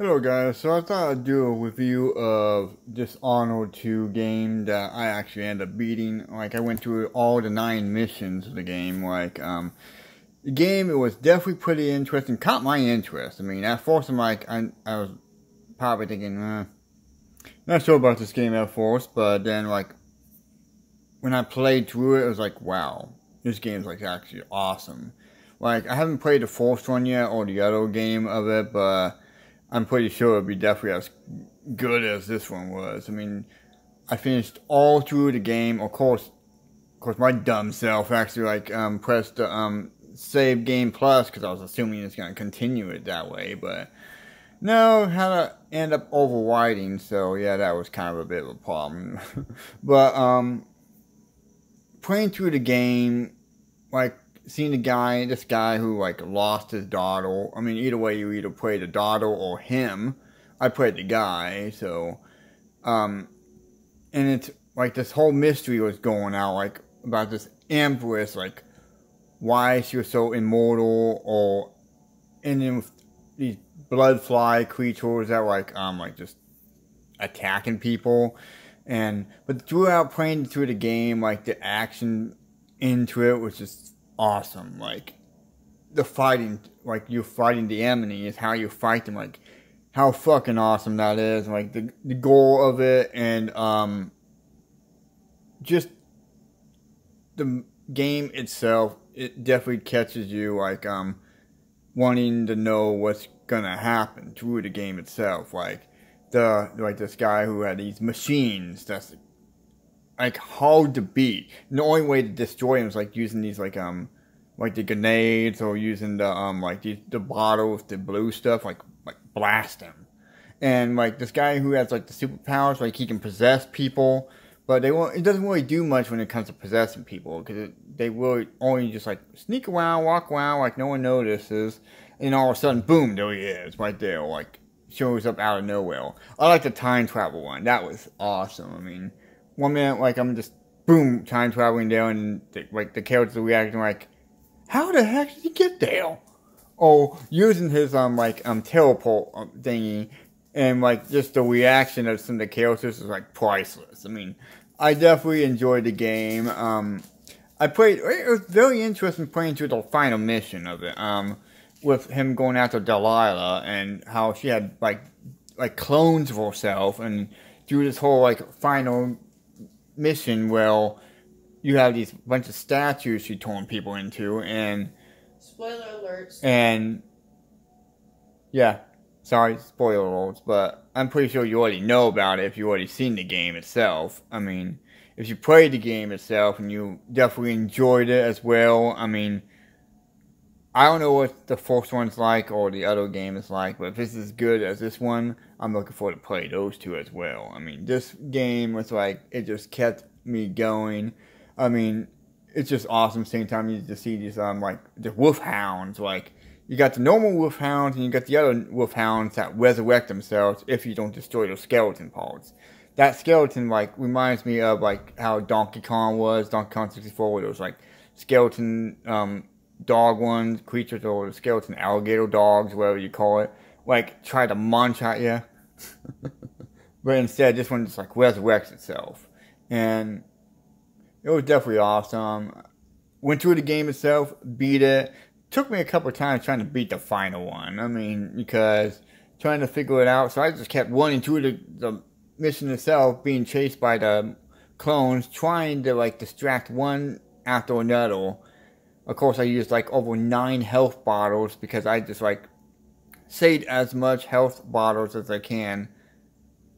Hello guys, so I thought I'd do a review of Dishonored 2 game that I actually ended up beating. Like, I went through all the 9 missions of the game. The game, it was definitely pretty interesting, caught my interest. I mean, at first I was probably thinking, not sure about this game at first, but then when I played through it, it was like, wow, this game's actually awesome. I haven't played the first one yet, or the other game of it, but I'm pretty sure it'll be definitely as good as this one was. I mean, I finished all through the game. Of course, my dumb self actually pressed the save game plus because I was assuming it's gonna continue it that way. But no, had to end up overwriting. So yeah, that was kind of a bit of a problem. But playing through the game, seeing this guy who lost his daughter. I mean, either way, you either play the daughter or him. I played the guy, so and it's this whole mystery was going out about this empress, why she was so immortal, or and then with these blood fly creatures that were just attacking people. But throughout playing through the game, the action into it was just awesome. The fighting, you're fighting the enemy is how you fight them, how fucking awesome that is. The goal of it, and just the game itself, it definitely catches you wanting to know what's gonna happen through the game itself. This guy who had these machines that's hard to beat. And the only way to destroy him is using these the grenades, or using the the bottles, the blue stuff, blast him. And this guy who has the superpowers, he can possess people, but it doesn't really do much when it comes to possessing people, because they will only just sneak around, walk around no one notices, and all of a sudden, boom, there he is, right there, shows up out of nowhere. I like the time travel one. That was awesome. I mean, one minute, I'm just, boom, time traveling down, and the characters are reacting how the heck did he get there? Or using his, teleport thingy, and, just the reaction of some of the characters is, priceless. I mean, I definitely enjoyed the game. It was very interesting playing through the final mission of it, with him going after Delilah, and how she had, clones of herself, and through this whole, final mission where you have these bunch of statues she turned people into, and spoiler alerts. And yeah, sorry, spoiler alerts, but I'm pretty sure you already know about it if you already seen the game itself. I mean, if you played the game itself and you definitely enjoyed it as well. I mean, I don't know what the first one's like or the other game is like, but if it's as good as this one, I'm looking forward to play those two as well. I mean, this game was it just kept me going. I mean, it's just awesome. Same time you just see these the wolfhounds. You got the normal wolfhounds, and you got the other wolfhounds that resurrect themselves if you don't destroy those skeleton parts. That skeleton reminds me of how Donkey Kong was, Donkey Kong 64, where there was skeleton dog ones, creatures, or the skeleton alligator dogs, whatever you call it, try to munch at you. But instead, this one just resurrects itself. And it was definitely awesome. Went through the game itself, beat it. Took me a couple of times trying to beat the final one. I mean, because trying to figure it out. So I just kept running through the mission itself, being chased by the clones, trying to distract one after another. Of course, I used over 9 health bottles, because I just saved as much health bottles as I can.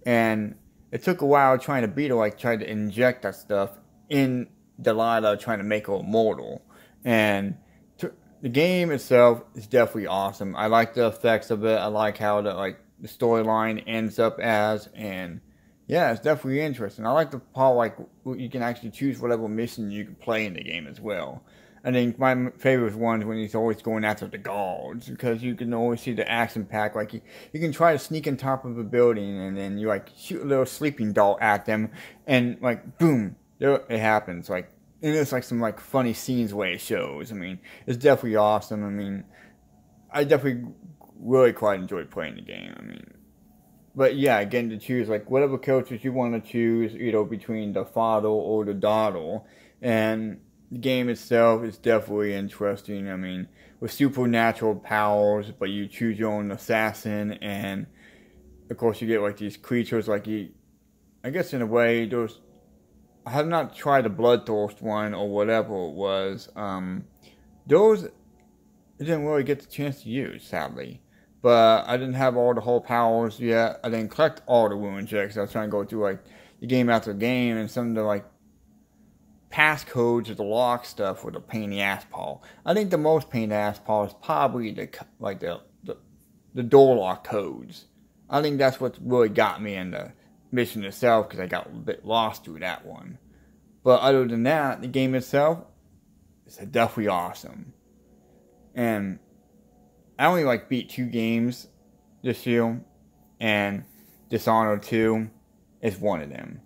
And it took a while trying to beat her, trying to inject that stuff in Delilah, trying to make her immortal. And the game itself is definitely awesome. I like the effects of it. I like how the storyline ends up as, and yeah, it's definitely interesting. I like the part you can actually choose whatever mission you can play in the game as well. I think my favorite one is when he's always going after the guards, because you can always see the action pack. You can try to sneak on top of a building, and then you shoot a little sleeping dart at them, and boom, there it happens. And it's some funny scenes way it shows. I mean, it's definitely awesome. I mean, I definitely really quite enjoyed playing the game. I mean, but yeah, getting to choose like whatever characters you want to choose, between the father or the daughter. And the game itself is definitely interesting. I mean, with supernatural powers, but you choose your own assassin, and of course you get like these creatures like I guess in a way, I have not tried the Bloodthirst one or whatever it was. Those I didn't really get the chance to use, sadly. But I didn't have all the whole powers yet. I didn't collect all the wounds yet because I was trying to go through like the game after game, and some of the like passcodes or the lock stuff were the pain in the ass, Paul. I think the most pain in the ass, Paul, is probably the door lock codes. I think that's what really got me in the mission itself, because I got a bit lost through that one. But other than that, the game itself is definitely awesome. And I only like beat 2 games this year, and Dishonored 2 is one of them.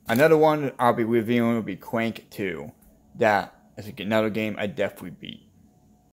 Another one I'll be reviewing will be Crank 2. That is another game I definitely beat.